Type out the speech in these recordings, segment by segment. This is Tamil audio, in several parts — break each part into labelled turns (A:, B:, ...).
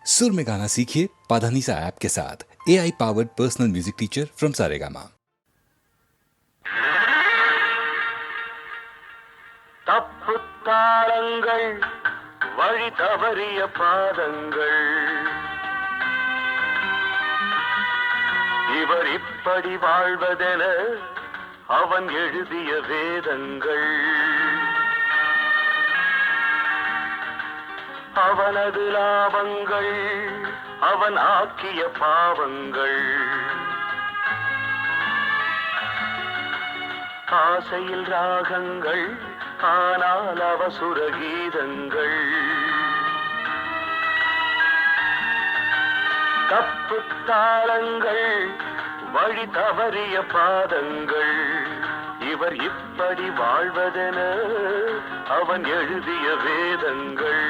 A: सुर में गाना सीखिए पाधानीसा ऐप के साथ। AI powered personal music teacher from Saregama.
B: தப்பு தாளங்கள் வழி தவறிய பாதங்கள் இவர் இப்படி வாழ்வதென அவன் எழுதிய வேதங்கள் அவனது லாபங்கள் அவன் ஆக்கிய பாவங்கள் ஆசையில் ராகங்கள் ஆனால் அவசுர கீதங்கள் தப்பு தாளங்கள் வழி தவறிய பாதங்கள் இவர் இப்படி வாழ்வதென அவன் எழுதிய வேதங்கள்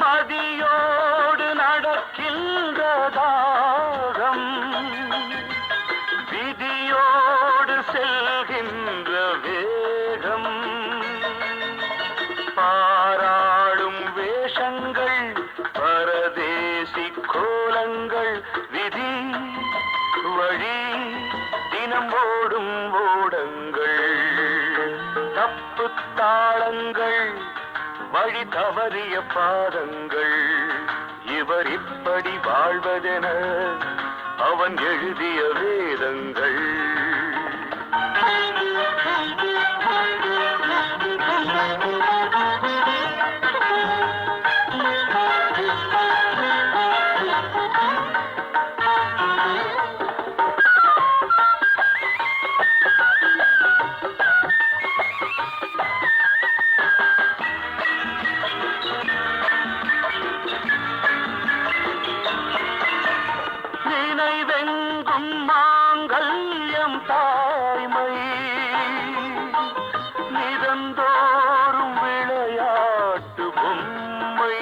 B: மதியோடு நடக்கின்ற தாகம் விதியோடு செல்கின்ற வேகம் பாராடும் வேஷங்கள் பரதேசி கோலங்கள் விதி வழி தினம் ஓடும் ஓடங்கள் தப்பு தாளங்கள் வழி தவறிய பாதங்கள் இவர் இப்படி வாழ்வதென அவன் எழுதிய வேதங்கள் நினைவெங்கும் மாங்கல்யம் தாய்மை நிதந்தோறும் விளையாட்டு பொம்மை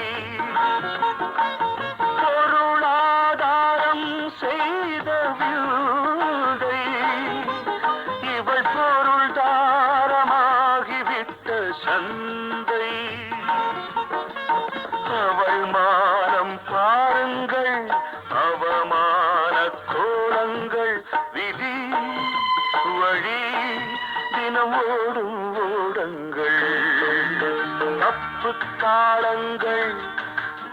B: பொருளாதாரம் செய்த விந்தை இவள் பொருள்தாரமாகிவிட்ட சந்தை அவள் மானம் பாருங்கள் அவமான கோலங்கள் விதி வழி தினம் ஓடும் ஓடங்கள் தப்பு தாளங்கள்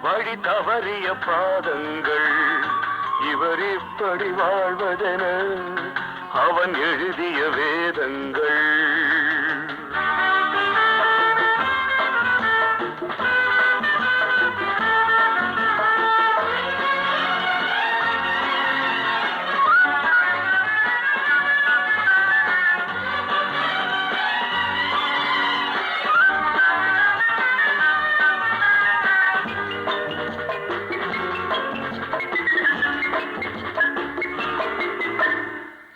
B: வழி தவறிய பாதங்கள் இவர் இப்படி வாழ்வதென அவன் எழுதிய வேதங்கள்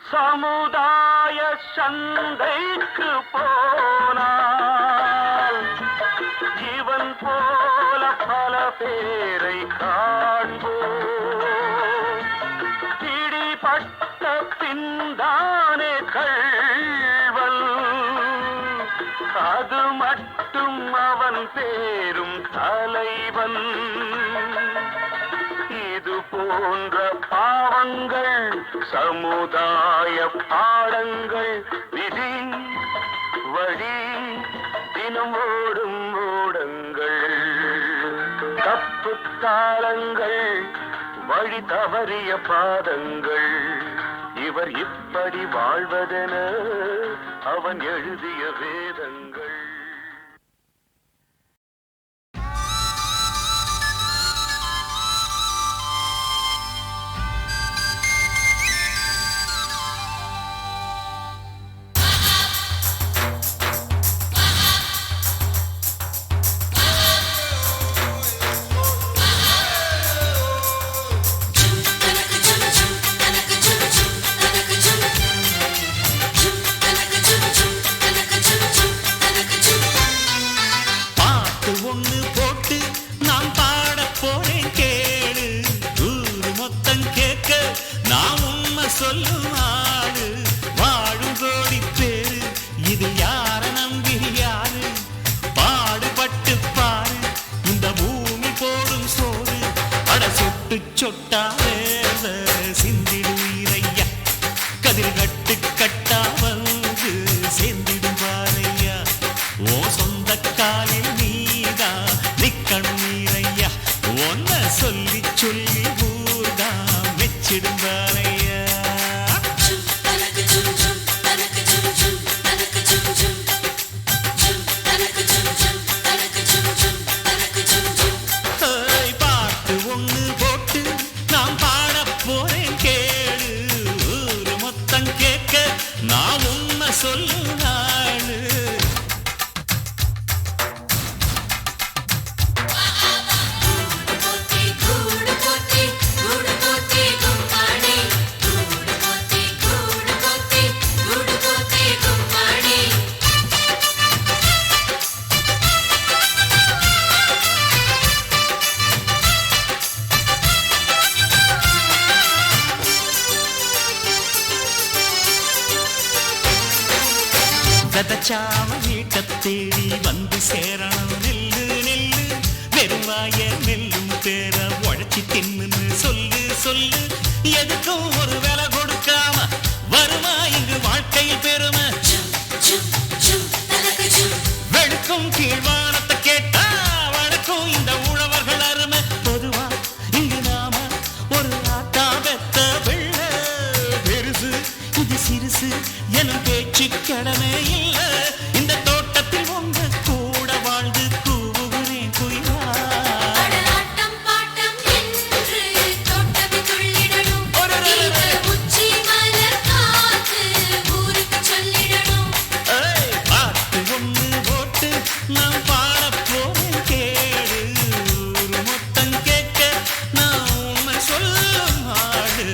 B: சமுதாய சந்தைக்கு போனால் இவன் போல பல பேரை காண்போம் பிடிபட்ட பின்தானே கள்வல் அது மட்டும் அவன் பேரும் தலைவன் இது போன்ற பாவங்கள் சமுதாய பாடங்கள் விதி வழி தினம் ஓடும் ஓடங்கள் தப்பு தாளங்கள் வழி தவறிய பாதங்கள் இவர் இப்படி வாழ்வதென அவன் எழுதிய வேதங்கள்
C: நான் உண்மை சொல்லும் நாளு. விதச்சாம வீட்டை தேடி வந்து சேரணும் நெல்லு நெல்லு வெறுவாய நெல்லும் பேர உழைச்சி தின்னு சொல்லு சொல்லு. எதுக்கும் ஒரு வேலை கொடுக்காம வருமா இங்கு வாழ்க்கையில் பெருமை. வெளுக்கும் கீழ்வானத்தை கேட்டா வழக்கும் இந்த உழவர்கள் அருமை. பொதுவா இங்கு நாம ஒரு ஆட்டா பெத்த வெள்ள பெருசு இது சிறுசு எனும் பேச்சு கடமை இல்ல. இந்த தோட்டத்தில் உங்க கூட வாழ்ந்து கூவுகிறேன் குயிலா. பாட்டு ஒண்ணு போட்டு நான் பாடப்போறேன் கேடு. ஒரு மொத்தம் கேட்க நான் உண்மை சொல்லும் ஆடு.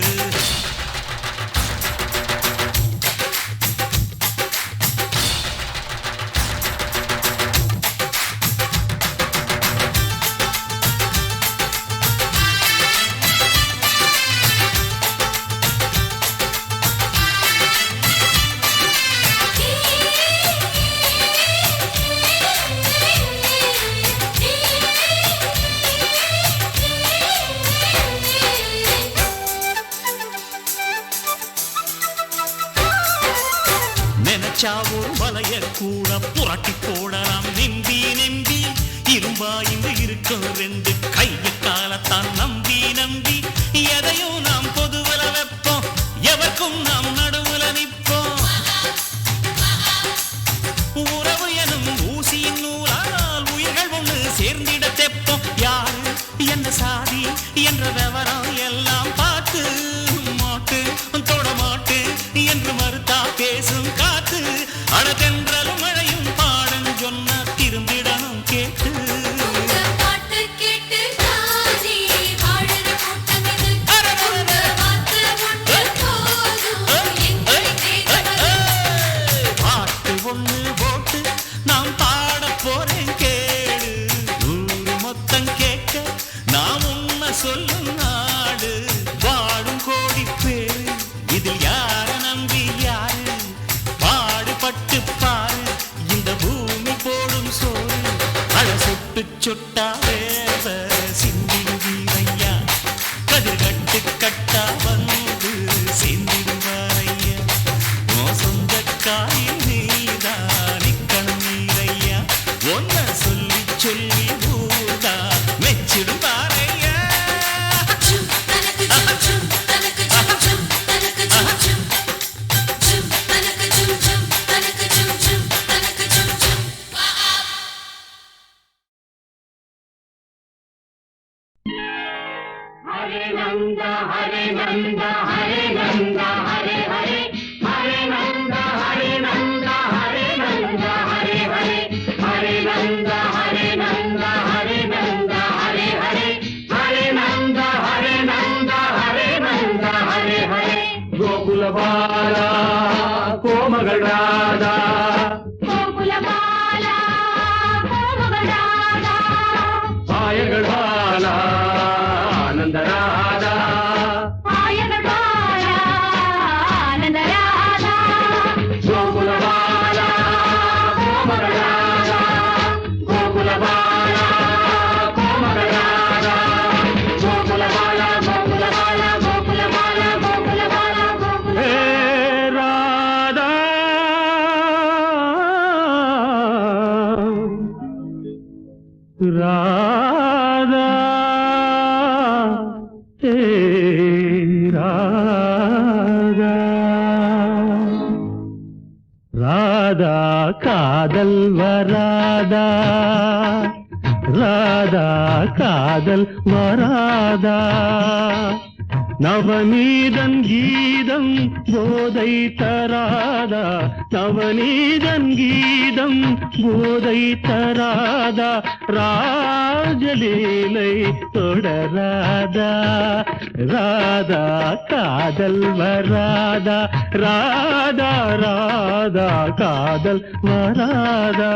C: நினைச்சாவோ வலைய கூட புரட்டி போடலாம் நம்பி நம்பி. இரும்பா இங்கு இருக்கும் ரெண்டு கைய காலத்தான் நம்பி நம்பி. எதையும் நாம் பொதுவல வைப்போம் எவருக்கும் நாம் நடுவுல நிற்போம். உறவு எனும் ஊசியின் நூலால் உயிர்கள் ஒன்று சேர்ந்திட தெப்போம். யாரு என்ன சாதி என்ற விவரம் எல்லாம் பார்த்து மாட்டு தொட மாட்டு என்று மறுத்தா பேசும் காத்து. அடதென்றலும் மழையும் பாடம் சொன்ன திரும்பிடணும் கேட்டு. பாட்டு ஒண்ணு போட்டு நாம் பாட போறேன் கேடு. ஊரு மொத்தம் கேட்க நாம் உண்மை சொல்லும் நாடு. வாழும் கோடி பேரு இதில் யார நம்பி யாரு. பாடுபட்டு பாரு இந்த பூமி போடும் சோறு. அழ சொட்டு சொட்டா வேவ சிந்திடுவீரையா. கதிர்கட்டு கட்டா வந்து சேர்ந்திடுவாரையா. சொந்த காயில் நீதான் நிக்கணும் நீரையா. ஒன்ன சொல்லி சொல்லி ஊதா மெச்சிடும் பாரையா.
B: हरे नंदा हरे नंदा हरे नंदा हरे हरे. हरे नंदा हरे नंदा हरे नंदा हरे हरे. हरे नंदा हरे नंदा हरे नंदा हरे हरे. हरे नंदा हरे नंदा हरे नंदा हरे हरे. गोकुल बाला कोमगल राधा. गोकुल बाला कोमगल राधा. आयगल बाला आनंद राधा. आयगल बाला आनंद राधा. गोकुल बाला कोमगल राधा. गोकुल बाला कोमगल राधा. गोकुल बाला गोकुल बाला गोकुल बाला गोकुल बाला गोकुल. हे राधा राधा हे राधा. ராதா காதல் வராதா. ராதா காதல் வராதா. நவநீதன் கீதம் போதை தராதா, நவநீதன் கீதம் போதை தராதா, ராஜலீலை தொடராதா, ராதா காதல் வராதா, ராதா ராதா காதல் வராதா.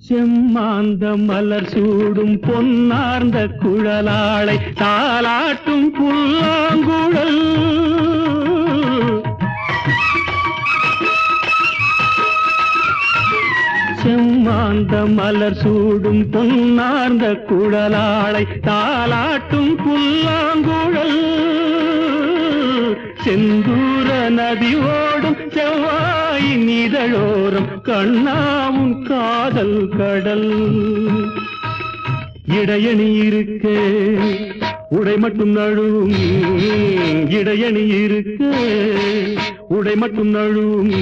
B: செம்மாந்த மலர் சூடும் பொன்னார்ந்த குழலாளை தாலாட்டும் புல்லாங்குழல், செம்மாந்த மலர் சூடும் பொன்னார்ந்த குழலாளை தாலாட்டும் புல்லாங்குழல், செந்தூர நதி ஓடும் செவ்வாயின் இதழோரம் கண்ணாவும் காதல் கடல். இடையணி இருக்க உடை மட்டும் நழுவும், இடையணி இருக்க உடை மட்டும் நழுவும்,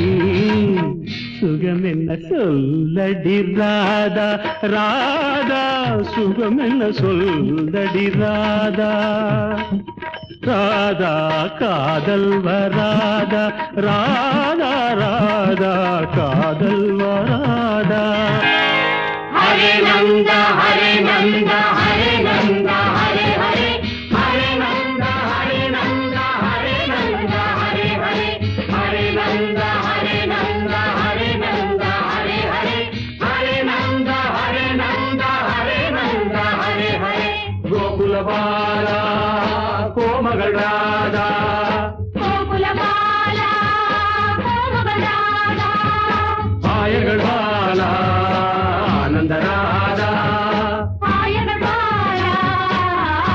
B: சுகம் என்ன சொல்லடி ராதா, ராதா சுகம் என்ன சொல்லடி ராதா, ராதா காதல் வராதா, ராதா ராதா காதல் வராதா.
D: ஹரே நந்த ஹரே நந்த ஹரே நந்த ஹரே ஹரே, ஹரே நந்த ஹரே நந்த ஹரே நந்த ஹரே ஹரே, ஹரே நந்த ஹரே நந்த ஹரே நந்த ஹரே ஹரே, ஹரே நந்த ஹரே நந்த ஹரே நந்த ஹரே ஹரே.
B: கோகுலபாலா கோமகள் ராதா,
D: கோகுலபாலா கோமகள் ராதா,
B: ஆயர்கள் பாலா ஆனந்த ராதா,
D: ஆயர்கள் பாலா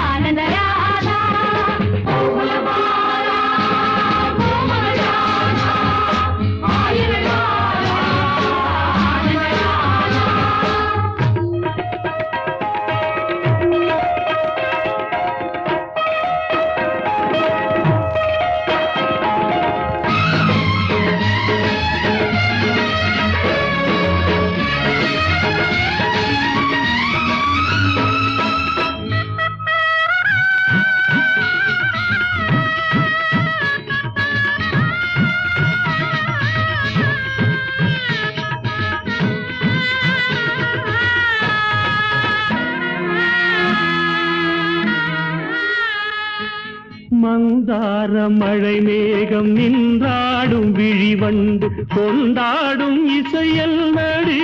D: ஆனந்த ராதா, கோகுலபாலா கோமகள் ராதா, ஆயர்கள் பாலா ஆனந்த ராதா.
B: மந்தார மழை மேகம் நின்றாடும் விழிவண்டு கொண்டாடும் இசையல் நடி,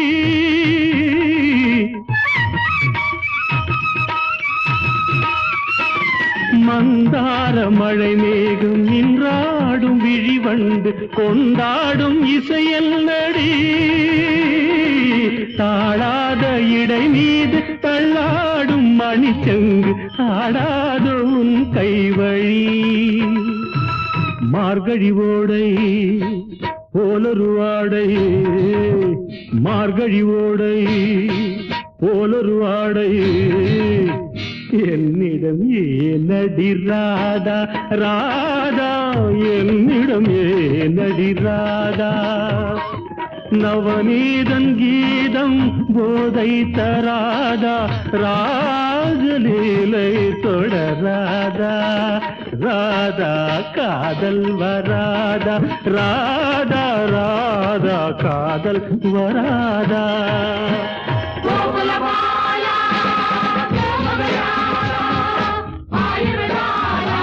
B: மந்தார மழை மேகம் நின்றாடும் விழிவண்டு கொண்டாடும் இசையல் நடி, தாழாத இடை மீது தள்ளாடும் மணிச்சங்கு ஆடாத உன் கைவழி, மார்கழி ஓடை போலொரு ஆடை, மார்கழி ஓடை போலொரு ஆடை, என்னிடம் ஏனடி ராதா, ராதா என்னிடம் ஏனடி ராதா, நவநீதன் கீதம் போதை தராதா, ராஜலீலை தொடராதா, ராதா காதல் வராதா, ராதா ராதா காதல் வராதா.
D: கோகுலபாலா கோமகள் ராதா, ஆயர்கள் பாலா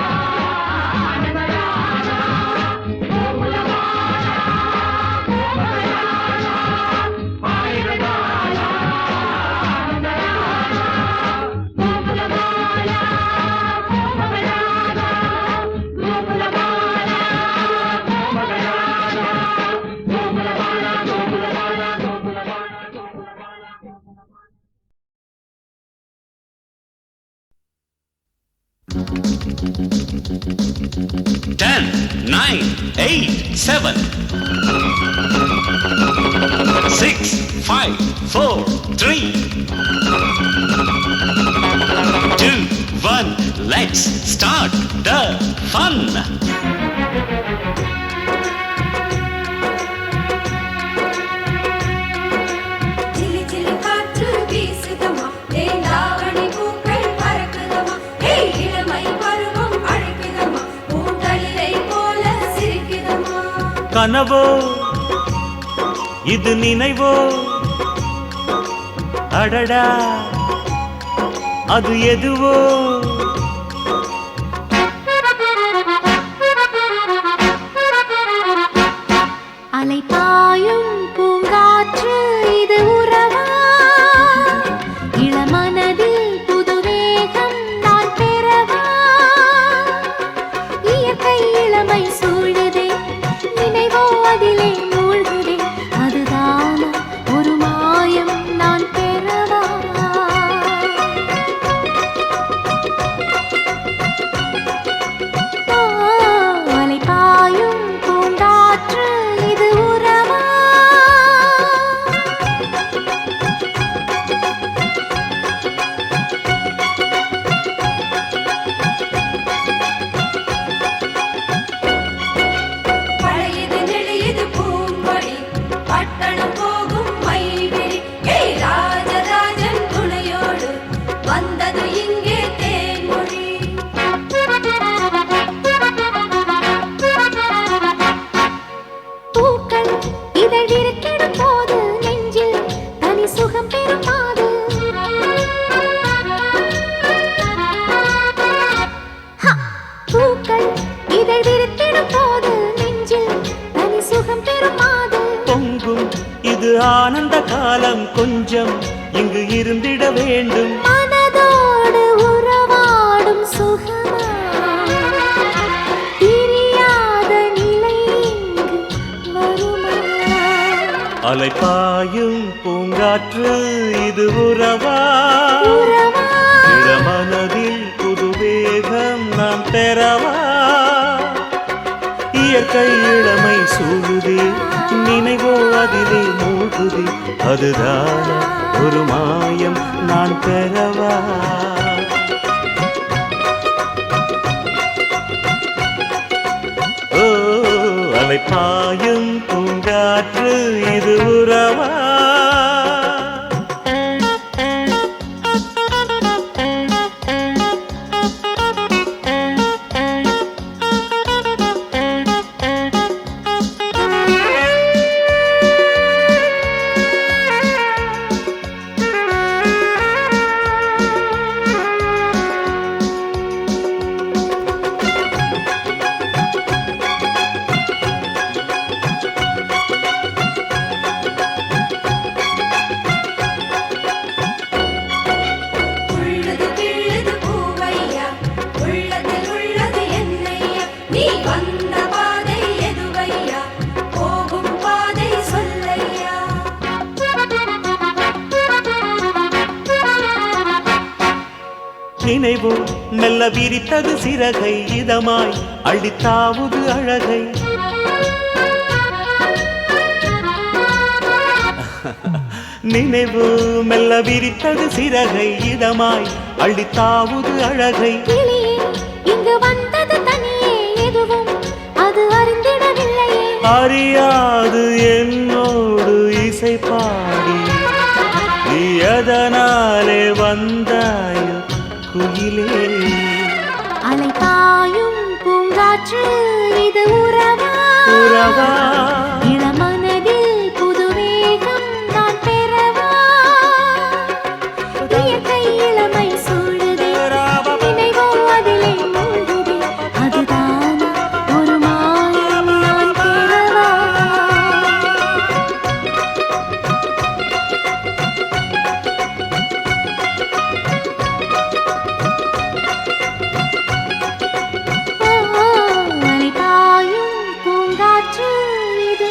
D: ஆனந்த ராதா, கோகுலபாலா கோமகள் ராதா, ஆயர்கள் பாலா ஆனந்த Radha, கோகுலபாலா கோமகள் Radha,
C: 8, 7, 6, 5, 4, 3, 2, 1. Let's start the fun.
B: கனவோ இது நினைவோ அடடா அது எதுவோ
E: அலைபாயும் பூங்காற்று இது உறவா இளமனதில் புது வேகம் நான் பெறவா இயற்கை இளமை சூழுதே நினைவோ அதிலே மூழ்குதே அதுதானா ஒரு மாயம் நான் பெறவா அலைபாயும் பூங்காற்று இது உறவா
F: பழையது நெளியது பூங்கொடி பட்டணம் போகும் மைவிழி ராஜராஜன் துணையோடு வந்தது இங்கே தேன்மொழி
E: பூக்கள் இதழ் விரிக்கிடும் போது நெஞ்சில் தனி சுகம் பெறும் பாது பூக்கள் இதழ் விரித்திடும் போது நெஞ்சில் தனி சுகம் பெறும் பாது
B: பொங்கும் இது ஆனந்த காலம் கொஞ்சம் இங்கு இருந்திட வேண்டும்
E: மனதோடு உறவாடும் சுகமா பிரியாத நிலை இங்கு வருமா
B: அலைபாயும் பூங்காற்று இது உறவா
E: உறவா
B: இளமனதில் புது வேகம் நான் பெறவா இயற்கை இளமை சூழுதே நினைவோ அதிலே மூழ்குதே அதுதானா ஒரு மாயம் நான் பெறவா ஓ அலைபாயும் பூங்காற்று இது உறவா
F: உள்ளது கிள்ளது பூவையா உள்ளதில் உள்ளது என்னையா நீ வந்த பாதை எதுவையா போகும் பாதை சொல்லையா
B: நினைவோ மெல்ல விரித்தது சிறகை இதமாய் அழித்தாவுது அழகை நினைவு மெல்ல விரித்தது சிறகை இதமாய் அழித்தாவுது அழகை
E: கிளியே இங்கு வந்தது தனியே எதுவும் அது அறிந்திடவில்லையே
B: அறியாது என்னோடு இசை பாடி நீ எதனாலே வந்தாயோ குயிலே
E: அலைபாயும் பூங்காற்று இது உறவா
B: உறவா
E: இளமனதில் புது வேகம் நான் பெறவா இயற்கை இளமை சூழுதே நினைவோ அதிலே மூழ்குதே அதுதானா ஒரு மாயம் நான் பெறவா அலைபாயும் பூங்காற்று இது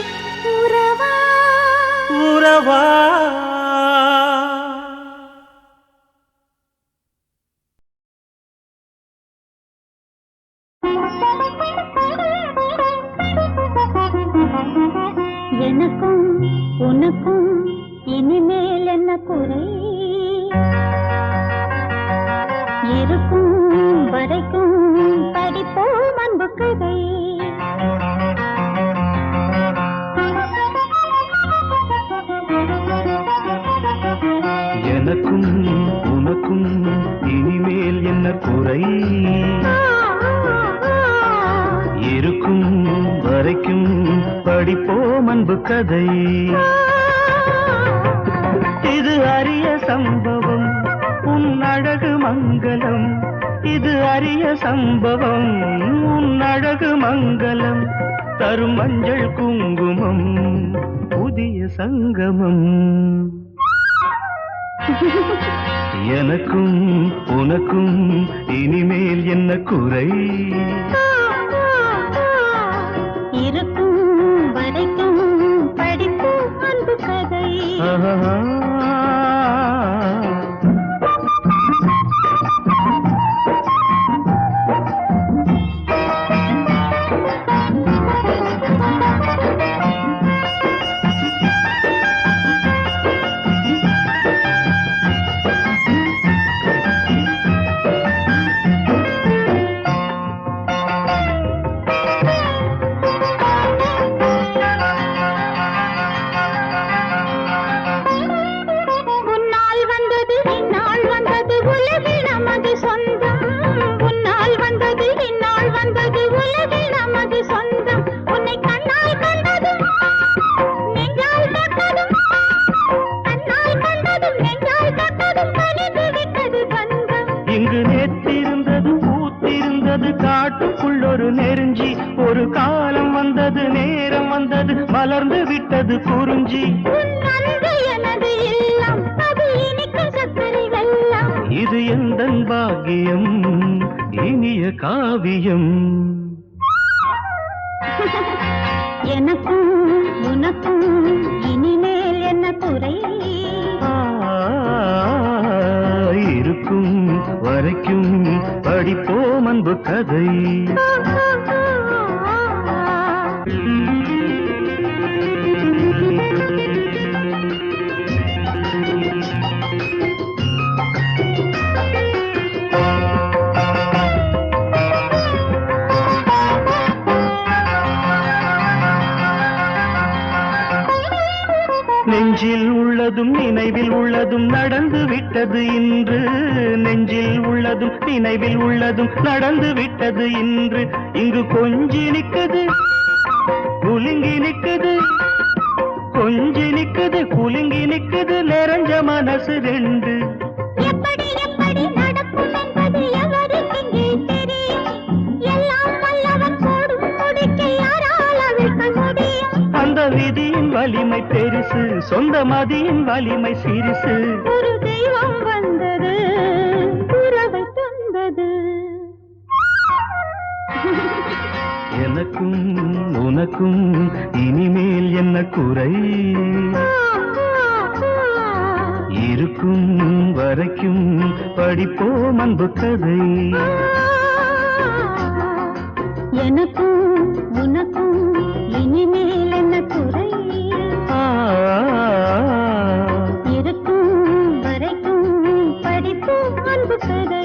E: எனக்கும் உனக்கும் இனிமேல் என்ன குறை இருக்கும் வரைக்கும் படிப்போம் அன்பு கதை
B: எனக்கும் உனக்கும் இனிமேல் என்ன குறை இருக்கும் வரைக்கும் படிப்போம் அன்பு கதை இது அரிய சம்பவம் உன் அழகு மங்களம் இது அரிய சம்பவம் உன் அழகு மங்களம் தரும் மஞ்சள் குங்குமம் புதிய சங்கமம் எனக்கும் உனக்கும் இனிமேல் என்ன குறை
E: இருக்கும் வரைக்கும் படிப்போம் அன்பு கதை
B: இங்கு நேற்றிருந்தது பூத்திருந்தது காட்டுக்குள்ளொரு நெருஞ்சி ஒரு காலம் வந்தது நேரம் வந்தது மலர்ந்து விட்டது குறிஞ்சி இது எந்தன் பாக்கியம் இனிய காவியம்
E: எனக்கும் உனக்கும் இனிமேல் என்ன குறை
B: இருக்கும் வரைக்கும் படிப்போம் அன்பு கதை நெஞ்சில் உள்ளதும் நினைவில் உள்ளதும் நடந்து விட்டது இன்று நெஞ்சில் உள்ளதும் நினைவில் உள்ளதும் நடந்து விட்டது இன்று இங்கு கொஞ்சி நிற்குது குலுங்கி நிற்குது கொஞ்சி நிற்குது குலுங்கி நிற்குது நிறைஞ்ச மனசு ரெண்டு
E: எப்படி எப்படி நடக்கும் என்பது எவருக்கு இங்கே தெரியும் எல்லாம் வல்லவன் போடும் முடிக்க யாரால் அவிழ்க்க முடியும்
B: அந்த விதியின் வலிமை பெருசு சொந்த மதியின் வலிமை சிறுசு
E: ஒரு தெய்வம் வந்தது உறவை தந்தது
B: எனக்கும் உனக்கும் இனிமேல் என்ன குறை இருக்கும் வரைக்கும் படிப்போம் அன்பு கதை
E: எனக்கும் உனக்கும் இனிமேல் என்ன குறை இருக்கும் வரைக்கும் படிப்போம் அன்பு கதை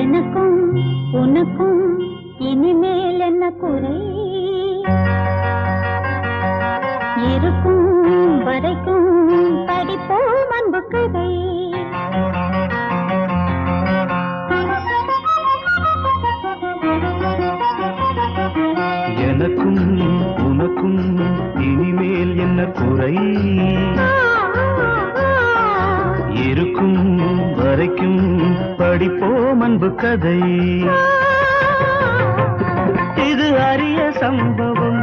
E: எனக்கும் உனக்கும் இனிமேல் என்ன குறை இருக்கும் வரைக்கும் படிப்போம் அன்பு கதை
B: எனக்கும் உனக்கும் இனிமேல் என்ன குறை இருக்கும் வரைக்கும் படிப்போம் அன்பு கதை இது அரிய சம்பவம்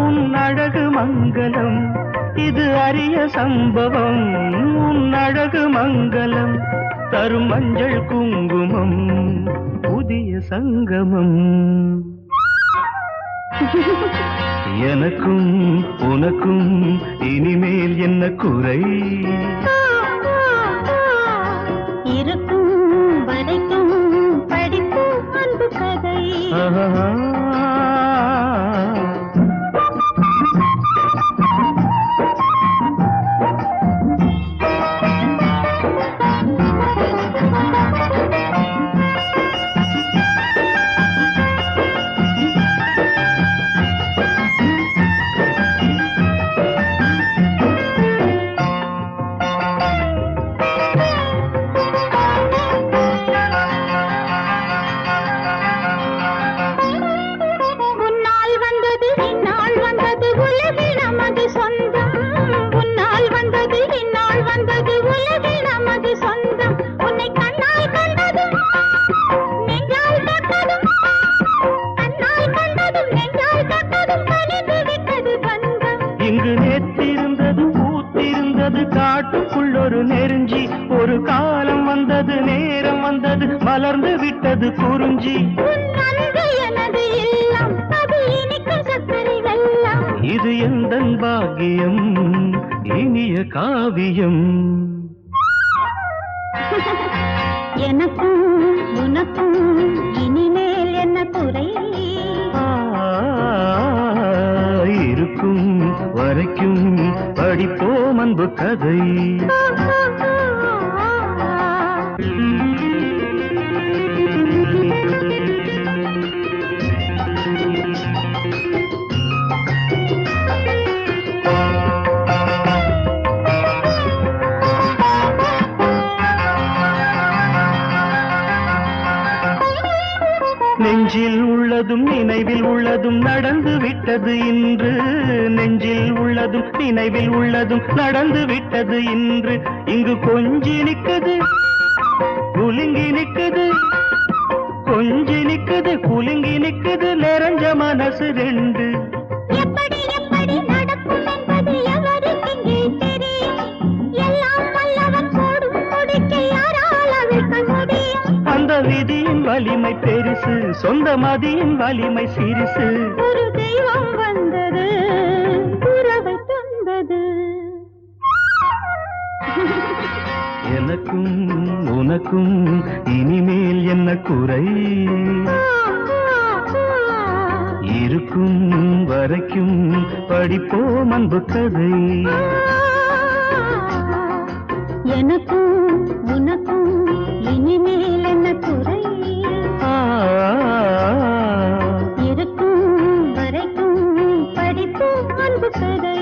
B: உன் அழகு மங்களம் இது அரிய சம்பவம் உன் அழகு மங்களம் தரும் மஞ்சள் குங்குமம் புதிய சங்கமம் எனக்கும் உனக்கும் இனிமேல் என்ன குறை?
E: இருக்கும் வரைக்கும் படிப்போம் அன்பு கதை.
B: இங்கு நேற்றிருந்தது பூத்திருந்தது காட்டுக்குள் ஒரு நெருஞ்சி. ஒரு காலம் வந்தது நேரம் வந்தது மலர்ந்து விட்டது குறிஞ்சி. இது எந்தன் பாக்கியம் இனிய காவியம்.
E: எனக்கும் உனக்கும் இனிமேல் என்ன குறை?
B: இருக்கும் வரைக்கும் படிப்போம் அன்பு கதை. நெஞ்சில் உள்ளதும் நினைவில் உள்ளதும் நடந்து விட்டது இன்று. நெஞ்சில் உள்ளதும் நினைவில் உள்ளதும் நடந்து விட்டது இன்று. இங்கு கொஞ்சி நிற்குது குலுங்கி நிற்குது, கொஞ்சி நிற்குது குலுங்கி நிற்குது நிறைஞ்ச மனசு ரெண்டு.
E: எப்படி எப்படி நடக்கும் என்பது எவருக்கெங்கே தெரியும்? எல்லாம் வல்லவன் போடும் முடிக்கு யாரால் அவிழ்க்க முடியும்?
B: அந்த விதியின் வலிமை பெருசு, சொந்த மதியின் வலிமை சிறுசு.
E: ஒரு தெய்வம் வந்தது உறவை தந்தது.
B: எனக்கும் உனக்கும் இனிமேல் என்ன குறை? இருக்கும் வரைக்கும் படிப்போம் அன்பு கதை.
E: எனக்கும் உனக்கும் இனிமேல் என்ன குறை? இருக்கும் வரைக்கும் படிப்போம் அன்பு கதை.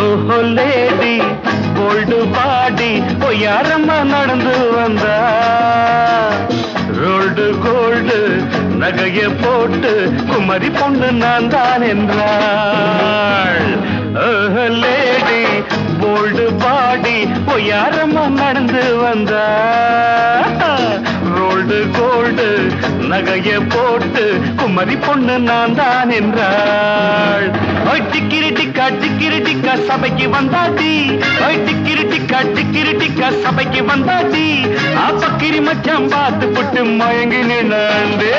B: ஓஹோ லேடி கோல்டு பாடி பொய்யாரம்மா நடந்து வந்தா. ரோல்டு கோல்டு நகைய போட்டு குமரி பொண்ணு நான் தான் என்றாள். ஓஹோ லேடி கோல்டு பாடி பொய்யாரம்மா நடந்து வந்தா. ரோல்டு கோல்டு நகைய போட்டு குமரி பொண்ணு நான் தான் என்றாள். டிக்கிரி டிக்கா சபைக்கு வந்தாட்டி. டிக்கிரி டிக்கா சபைக்கு வந்தாட்டி. பக்கிரி மச்சான் பார்த்து புட்டு மயங்கி நின்னாண்டே.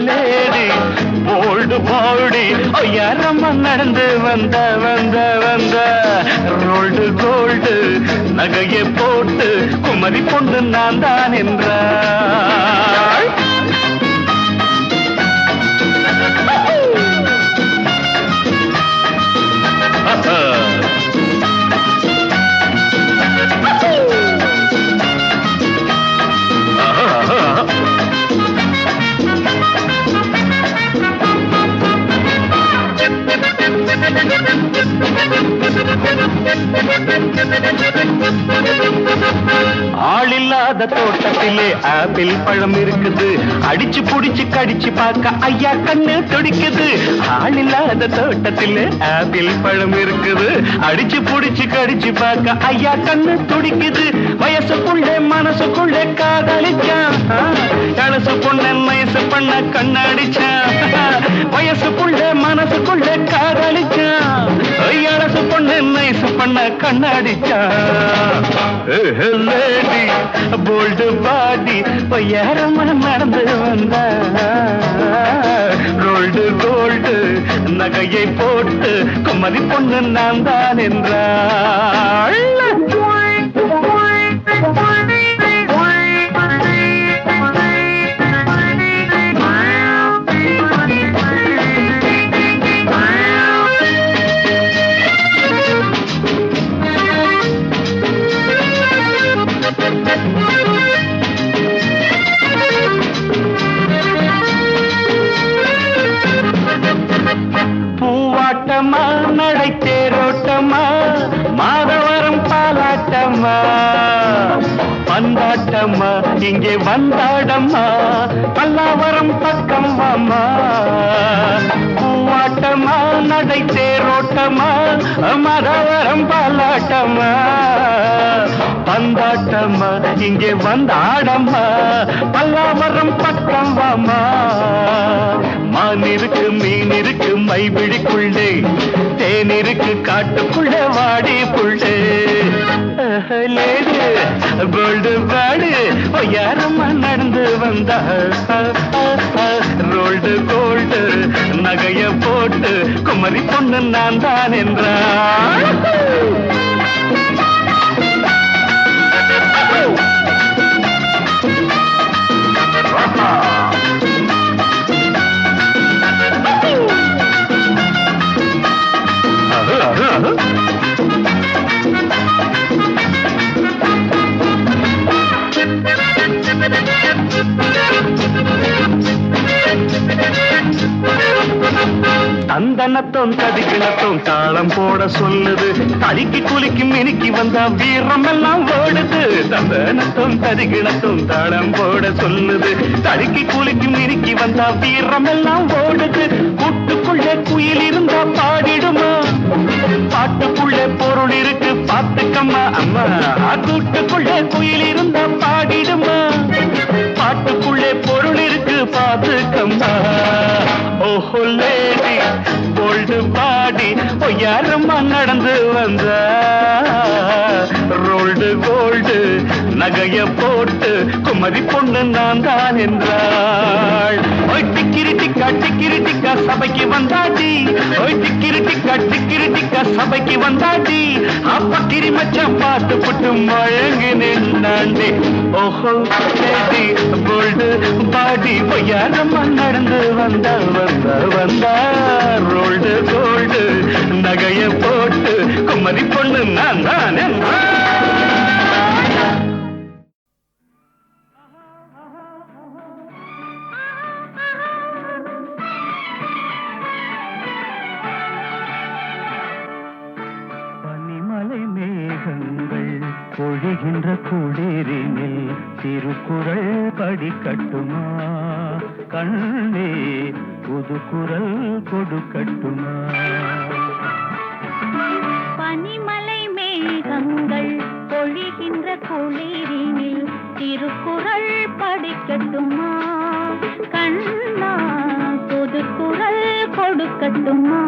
B: லேடி போல்டு பாடி யாரம்மா நடந்து வந்த வந்த வந்த. ரோல்டு கோல்டு நகையை போட்டு குமரி பொண்ணு நான் தான் என்றாள். ஆளில்லாத தோட்டத்திலே ஆப்பிள் பழம் இருக்குது. அடிச்சு புடிச்சு கடிச்சு பார்க்க ஐயா கண்ணு துடிக்குது. ஆளில்லாத தோட்டத்திலே ஆப்பிள் பழம் இருக்குது. அடிச்சு புடிச்சு கடிச்சு பார்க்க ஐயா கண்ணு துடிக்குது. வயசுக்குள்ளே மனசுக்குள்ளே காதலிச்சான். கலசு பொண்ணு வயசு பண்ண கண்ணடிச்சான். வயசுக்குள்ளே மனசுக்குள்ளே காதலிச்சான். அழகு பொண்ணு நைசு பண்ண கண்ணாடிச்சா லேடி போல்டு பாடி யாரம்மா நடந்து வந்தா ரோல்டு கோல்டு நகையை போட்டு குமரி பொண்ணு நான் தான் என்றாள். பூவாட்டமா நடை தேரோட்டமா மாதவரம் பாலாட்டமா பந்தாட்டம்மா இங்கே வந்தாடம்மா பல்லாவரம் பக்கம் வாமா பூவாட்டமா நடை தேரோட்டமா மாதவரம் பாலாட்டமா பந்தாட்டம்மா இங்கே வந்தாடம்மா பல்லாவரம் பக்கம் வாமா மான் இருக்கு மீன் இருக்கு மைபிடிக்குள்ளே தேன் இருக்கு காட்டுக்குள்ள வாடி புள்ளே லேடு கோல்டு பாடு யாரம்மா நடந்து வந்தா ரோல்டு கோல்டு நகைய போட்டு குமரி பொண்ணு நான் தான் என்றாள். தந்தனத்தோம் தடிக்கிணத்தோம் தாளம் போட சொல்லுது தடிக்கு குலுக்கி மினுக்கி வந்தா வீரம் எல்லாம் ஓடுது. தந்தனத்தோம் தடிக்கிணத்தோம் தாளம் போட சொல்லுது தடிக்கு குலுக்கி மினுக்கி வந்தா வீரம் எல்லாம் ஓடுது. கூட்டுக்குள்ளே குயில் இருந்தா பாடிடுமா பாட்டுக்குள்ளே பொருள் இருக்கு பாத்துக்கம்மா அம்மா கூட்டுக்குள்ளே குயில் இருந்தா பாடிடுமா பாட்டுக்குள்ளே பொருள் இருக்கு பாத்துக்கம்மா. ஓஹோ லேடி கோல்டு பாடி யாரம்மா நடந்து வந்தா ரோல்டு கோல்டு நகைய போட்டு குமரி பொண்ணு நான் தான் என்றாள். டிக்கிரி டிக்கா சபைக்கு வந்தாடி டிக்கிரி டிக்கா சபைக்கு வந்தாடி அப்பக்கிரி மச்சம் பார்த்து புட்டு மழங்கு நின்னாண்டி. ஓஹோ லேடி கோல்டு பாடி யாரம்மா நடந்து வந்தா வந்தா வந்தா ரோல்டு கோல்டு நகைய போட்டு குமரி பொண்ணு நான் தான் என்றாள். பனிமலை மேகங்கள் பொழிகின்ற குளிரினில் திருக்குறள் படிக்கட்டுமா கண்ணே புதுக்குறள் கொடுக்கட்டுமா.
G: பனிமலை மேகங்கள் பொழிகின்ற குளிரினில் திருக்குறள் படிக்கட்டுமா கண்ணா புதுக்குறள் கொடுக்கட்டுமா.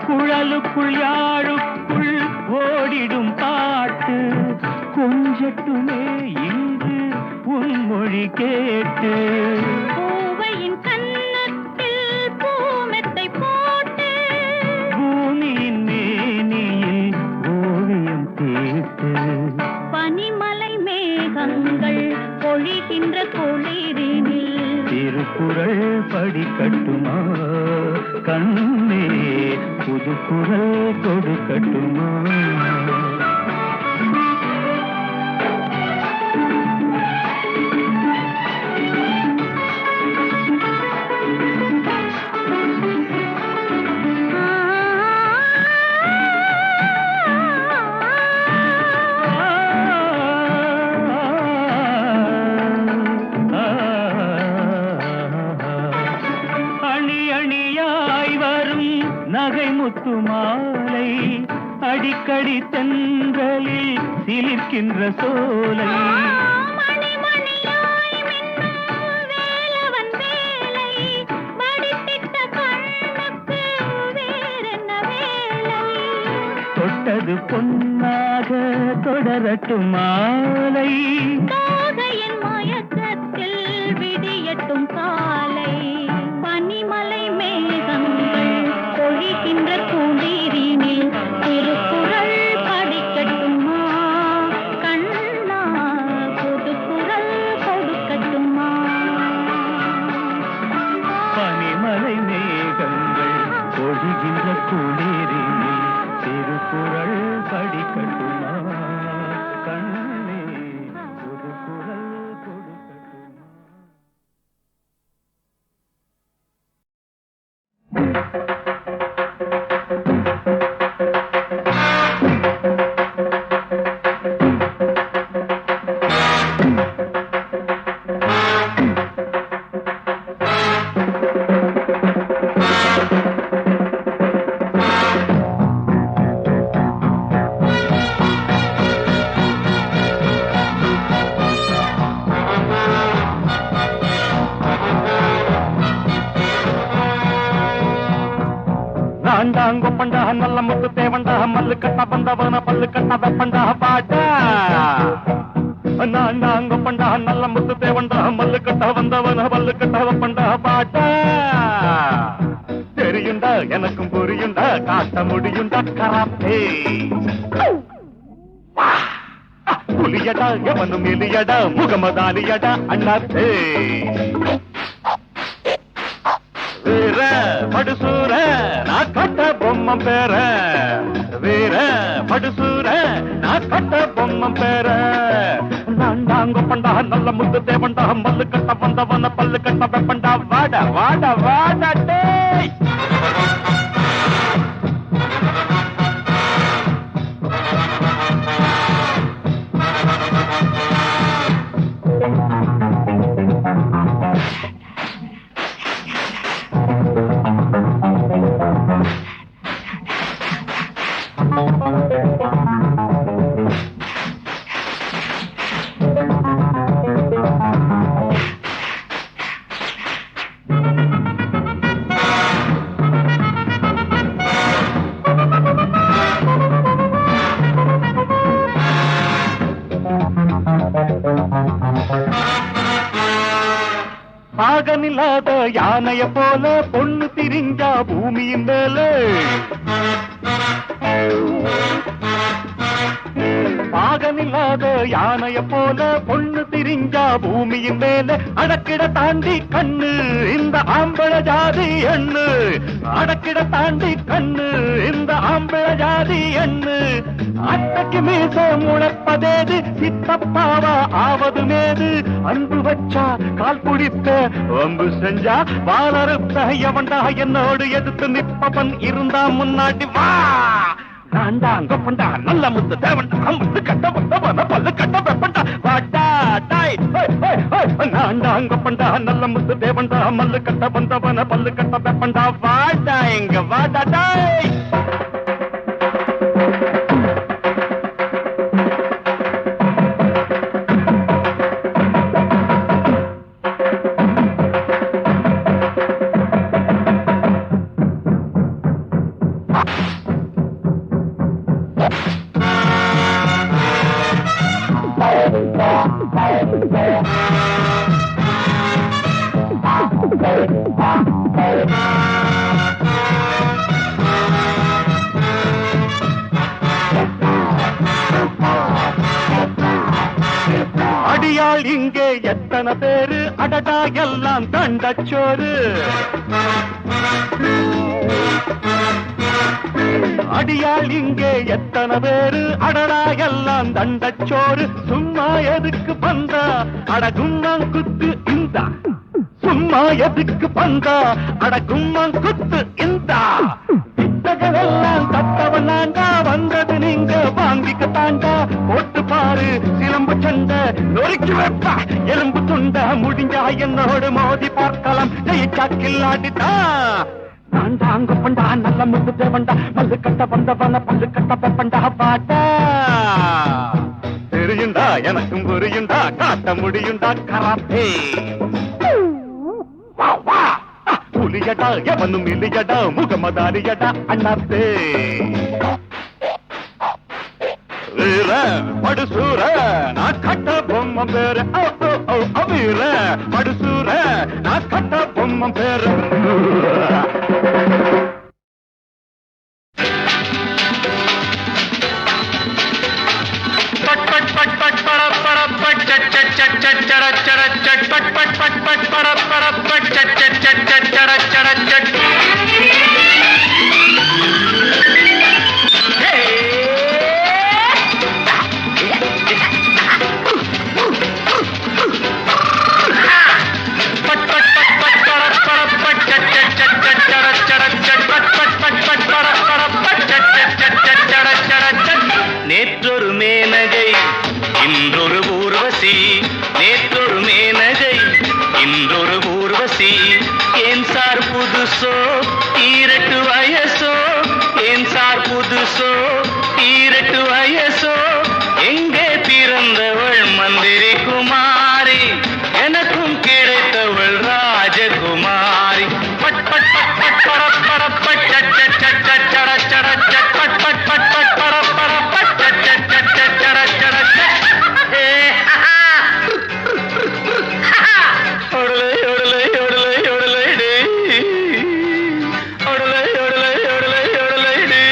B: குழலுக்குள் யாழுக்குள் ஓடிடும் பாட்டு கொஞ்சட்டுமே இங்கு உன் மொழி கேட்டு
G: பூவையின் கன்னத்தில் பூமெத்தை போட்டு
B: பூமியின் மேனியில் ஓவியம் தீட்டு.
G: பனிமலை மேகங்கள் பொழிகின்ற குளிரினில்
B: திருக்குறள் படிக்கட்டுமா கண்ணே புதுக்குறள் கொடுக்கட்டுமா.
G: ஆ
B: முத்து மாலை அடிக்கடி தென்றலில் சிலிர்க்கின்ற சோலை
G: மணி மணியாய் மின்னும் வேலவன் வேலை வடித்திட்ட கண்ணுக்கு வேறென்ன வேலை
B: தொட்டது பொன்னாக தொடரட்டும் மாலை
G: தோகையின் மயக்கத்தில் விடியட்டும் காலை பனிமலை மேகங்கள் பொழிகின்ற குளிரினில் திருக்குறள் படிக்கட்டுமா கண்ணா புதுக்குறள் கொடுக்கட்டுமா
B: பனிமலை மேகங்கள் பொழிகின்ற குளிரினில் திருக்குறள் படிக்கட்டுமா கண்ணே புதுக்குறள் கொடுக்கட்டுமா. நான்டாங்க பண்டா நல்ல முத்து தேவண்டா மல்லு கட்ட பந்தவன பல்லு கட்ட வெப்பண்டா பாட்டா நான்டாங்க பண்டா நல்ல முத்து தேவண்டா மல்லு கட்ட வந்தவன பல்லு கட்ட வெப்பண்டா பாட்டா தெரியுண்டா எனக்கும் புரியுண்டா காட்ட முடியுண்டா கராத்தே புலியடா எவனும் எலியடா முகமதாலியடா அண்ணாத்தே வீர படுசூர நான் கட்ட பொம்மம் பேர வீர படுசூர நான் கட்ட பொம்மம் பேர நான்டாங்க பண்டா நல்ல முத்து தேவண்டா மல்லு கட்ட வந்தவன பல்லு கட்ட வெப்பண்டா வாட வாட வாட டேய் பாகனில்லாத யானைய போல பொண்ணு திரிஞ்சா பூமியின் மேல பாகனில்லாத யானைய போல பொண்ணு திரிஞ்சா பூமியின் மேல அடக்கிட தாண்டி கண்ணு இந்த ஆம்பள ஜாதி எண்ணு அடக்கிட தாண்டி கண்ணு இந்த ஆம்பள ஜாதி எண்ணு அட்டைக்கு மீச முளைப்பதேது சித்தப்பாவா ஆவது மேது அன்பு வச்சா கால் குடித்த ஒம்பு செஞ்சா வாழறுத்த எவன்டா என்னோடு எதிர்த்து நிற்பவன் இருந்தா முன்னாடி வா நான்டாங்க பண்டா நல்ல முத்து தேவண்டா முத்து கட்ட வந்தவன பல்லு கட்ட வெப்பண்டா வாடா டாய் நான்டாங்க பண்டா நல்ல முத்து தேவண்டா மல்லு கட்ட வந்தவன பல்லு கட்ட வெப்பண்டா வாடா எங்க வாடா டாய் அடியாள் இங்கே எத்தனை பேரு அடடா எல்லாம் தண்டச்சோறு அடியாள் இங்கே எத்தனை பேரு அடடா எல்லாம் தண்டச்சோறு சும்மா எதுக்கு பந்தா அடகும்மாங் குத்து இந்த சும்மா எதுக்கு பந்தா அடகும்மாங் குத்து இந்த வித்தகரெல்லாம் தத்தவனாண்டா வந்தது நீங்க வாங்கிக்க தாண்டா போட்டு பாரு சிலம்பு சண்டை நொறுக்கி வைப்பா எலும்பு துண்ட முடிஞ்சா என்னோடு மோதி பார்க்கலாம் ஜெயிச்சா கில்லாடிதான் தாங்க பண்டா நல்ல முத்து தேவண்டா மல்லு கட்ட வந்தவன பல்லு கட்ட பெப்பண்டா பாட்டா தெரியுண்டா எனக்கும் புரியுண்டா காட்ட முடியுண்டா கராத்தே புலியடா எவனும் இல்லையடா முகமதாரியடா அண்ணாத்தே வீர படுசூர நான் கட்ட பொம்மம் பேரு வீர படுசூர நான் கட்ட பொம்மம் பேரு
C: நேற்றொரு மேனகை இன்றொரு ஊர்வசி நேற்றொரு மேனகை இன்றொரு ஊர்வசி ஏன் சார் புதுசோ ஈரட்டு வயசோ ஏன் சார் புதுசோ ஈரட்டு வயசோ எங்கே பிறந்தவள் மந்திரி குமாரி எனக்கும் கிடைத்தவள் ராஜகுமாரி பட் பட் பட் பட் பட பட பட் சட் சட் சட் சட் சட சட சட் பட் பட் பட் பட் பட பட பட் சட் சட் சட் சட் சட சட சட் ஏ ஒடலை ஒடலை ஒடலை ஒடலை டே ஒடலை ஒடலை ஒடலை ஒடலை டே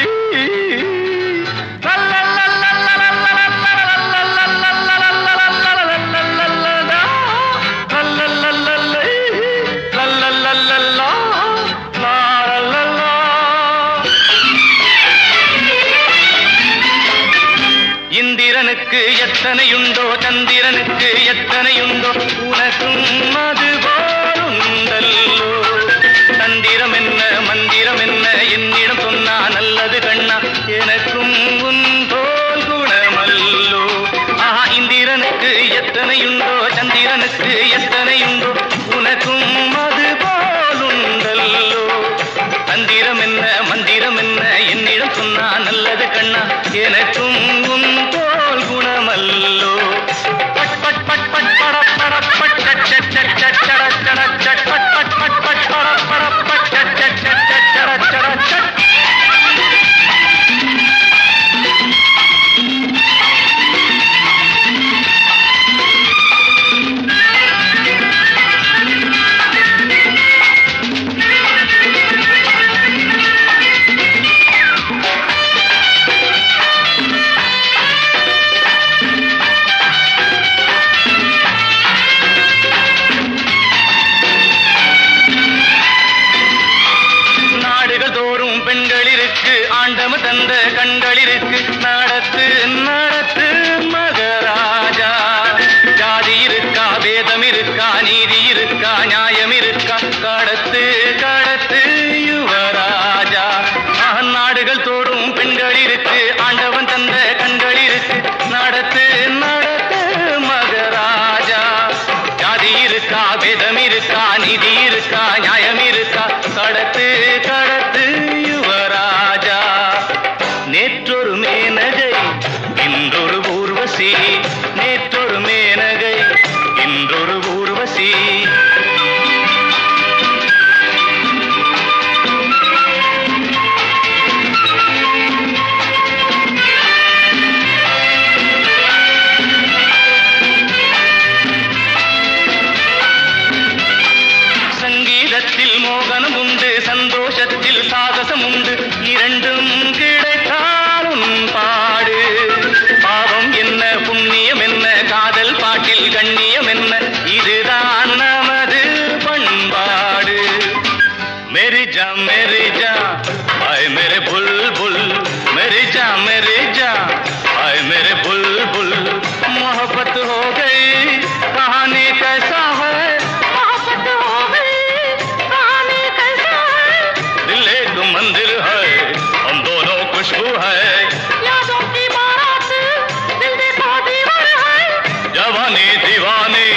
C: இந்திரனுக்கு எத்தனையுண்டோ சந்திரனுக்கு எத்தனையுண்டோ உனக்கும் அது போலுண்டல்லோ தந்திரம் என்ன மந்திரம் என்ன என்னிடம் சொன்னா நல்லது கண்ணா எனக்கும் உன் போல் குணமல்லோ ஆஹா இந்திரனுக்கு எத்தனையுண்டோ சந்திரனுக்கு எத்தனையுண்டோ உனக்கும் அது போலுண்டல்லோ தந்திரம் என்ன மந்திரம் என்ன என்னிடம் சொன்னா நல்லது கண்ணா எனக்கும் உன் போல் குணமல்லோ பட் பட் பட் பட் பட பட பட் சட் சட் சட் சட் சட சட சட் பட் பட் பட் பட் பட பட பட் சட் சட் சட் சட் சட சட சட் ஆண்டவ தந்த கண்களிருக்கு நடத்து நடத்து மகராஜா ஜாதி இருக்கா வேதம் இருக்கா நீதி இருக்கா நியாயம் இருக்கா கடத்து கடத்து யுவராஜா நாடுகள் தோறும் பெண்களிருக்கு ஆண்டவன் தந்த கண்களிருக்கு நடத்து நடத்து மகராஜா ஜாதி இருக்கா வேதம் இருக்கா நீதி இருக்கா நியாயம் இருக்கா கடத்து கடத்து யுவராஜா நேற்றொரு மேனகை இன்றொரு ஊர்வசி நேற்றொரு மேனகை இன்றொரு ஊர்வசி சங்கீதத்தில் மோகனம் உண்டு சந்தோஷத்தில் சாகசம் உண்டு இரண்டும் கிடைத்தாலும் பாடு பாவம் என்ன புண்ணியம் என்ன காதல் பாட்டில் கண்ணியம் என்ன இதுதான் நமது பண்பாடு மேரி ஜா ஆய் மேரே புல்புல் மேரி ஜா ஆய் மேரே புல்புல் मोहब्बत हो गई कहानी कैसा है मोहब्बत हो गई कहानी कैसा है दिल एक मंदिर है हम दोनों खुशबू है यादों की बारात दिल देखा दीवार है जवानी दीवानी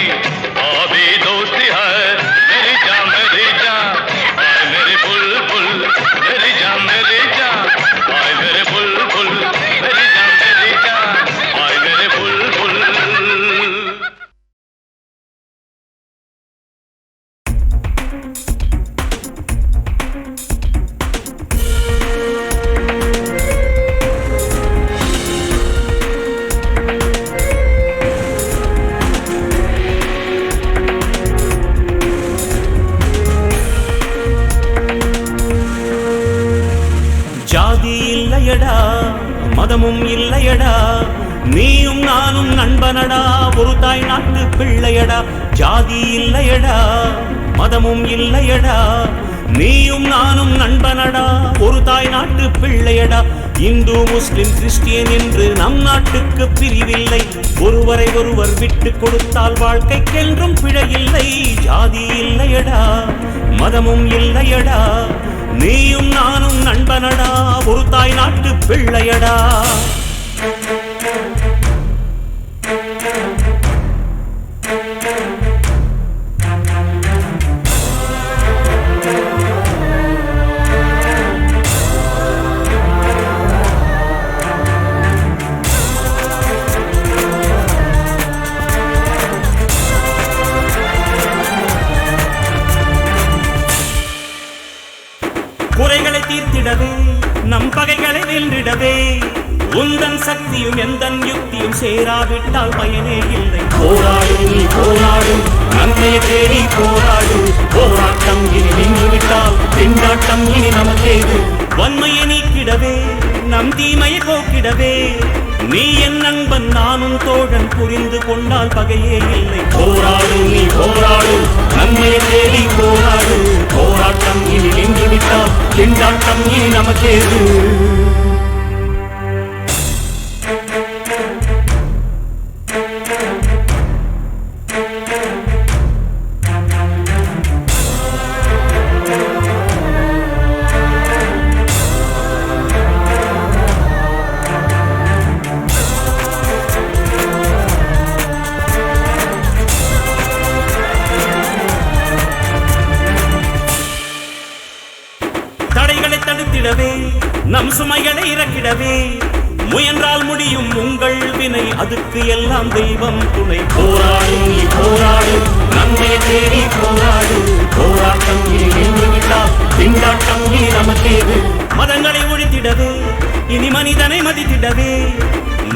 C: अभी दोस्ती है मेरी जान आए मेरे बुलबुल இல்லையடா மதமும் இல்லையடா நீயும் நானும் நண்பனடா ஒரு தாய் நாட்டு பிள்ளையடா ஜாதி இல்லையடா மதமும் இல்லையடா நீயும் நானும் நண்பனடா ஒரு தாய் நாட்டு பிள்ளையடா இந்து முஸ்லிம் கிறிஸ்டியன் என்று நம் நாட்டுக்கு பிரிவில்லை ஒருவரை ஒருவர் விட்டு கொடுத்தால் வாழ்க்கைக்கென்றும் பிழையில்லை ஜாதி இல்லையடா மதமும் இல்லையடா நீயும் நானும் நண்பனடா ஒரு தாய் நாட்டு பிள்ளையடா குறைகளை தீர்த்திடவே நம் பகைகளை வென்றிடவே உந்தன் சக்தியும் எந்தன் யுக்தியும் சேராவிட்டால் பயனே இல்லை போராடு நீ போராடு நன்மையை தேடி போராடு போராட்டம் இனி நின்றுவிட்டால் திண்டாட்டம் இனி நமக்கேது வன்மையை நீக்கிடவே நம் தீமையை போக்கிடவே நீ என் நண்பன் நானும் தோழன் புரிந்து கொண்டால் பகையே இல்லை போராடு நீ போராடு நன்மையை தேடி போராடு போராட்டம் இனி நின்றுவிட்டால் திண்டாட்டம் இனி நமக்கேது தடைகளை தடுத்திடவே நம் சுமைகளை இறக்கிடவே முயன்றால் முடியும் உங்கள் வினை அதுக்கு எல்லாம் தெய்வம் துணை போராடு நீ போராடு நன்மையை தேடி போராடு போராட்டம் இனி நின்றுவிட்டால் திண்டாட்டம் இனி நமக்கேது மதங்களை ஒழித்திடவே இனி மனிதனை மதித்திடவே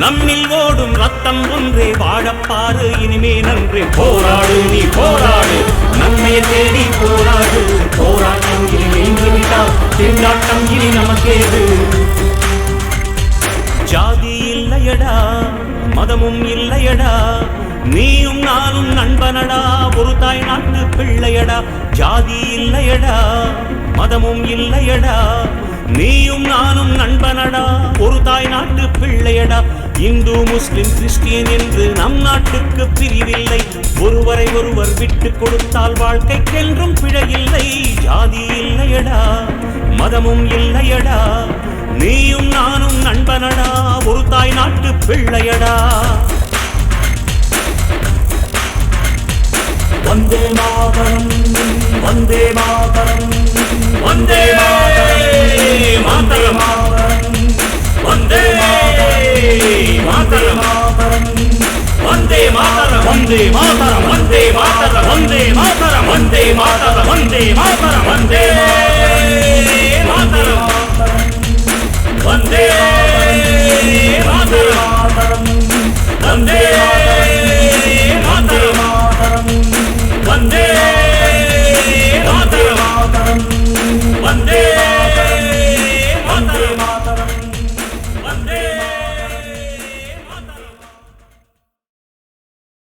C: நம்மில் ஓடும் ரத்தம் ஒன்றே வாழப்பாரு இனிமே நன்றே போராடு நீ போராடு நன்மையை தேடி போராடு போராட்டம் இனி நின்றுவிட்டால் திண்டாட்டம் இனி நமக்கேது ஜாதி இல்லையடா மதமும் இல்லையடா நீயும் நானும் நண்பனடா ஒரு தாய் நாட்டு பிள்ளையடா ஜாதி இல்லையடா மதமும் இல்லையடா நீயும் நானும் நண்பனடா ஒரு தாய் நாட்டு பிள்ளையடா இந்து முஸ்லிம் கிறிஸ்டியன் என்று நம் நாட்டுக்கு பிரிவில்லை ஒருவரை ஒருவர் விட்டு கொடுத்தால் வாழ்க்கைக்கென்றும் பிழையில்லை ஜாதி இல்லையடா மதமும் இல்லையடா நீயும் நானும் நண்பனடா ஒரு தாய் நாட்டு பிள்ளையடா வந்தே மாதரம் வந்தே மாதரம் வந்தே மாதரம் வந்தே மாதரம் வந்தே மாதரம் வந்தே மாதரம் வந்தே மாதரம் வந்தே மாதரம் வந்தே மாதரம் வந்தே மாதரம் வந்தே மாதரம் வந்தே மாதரம் வந்தே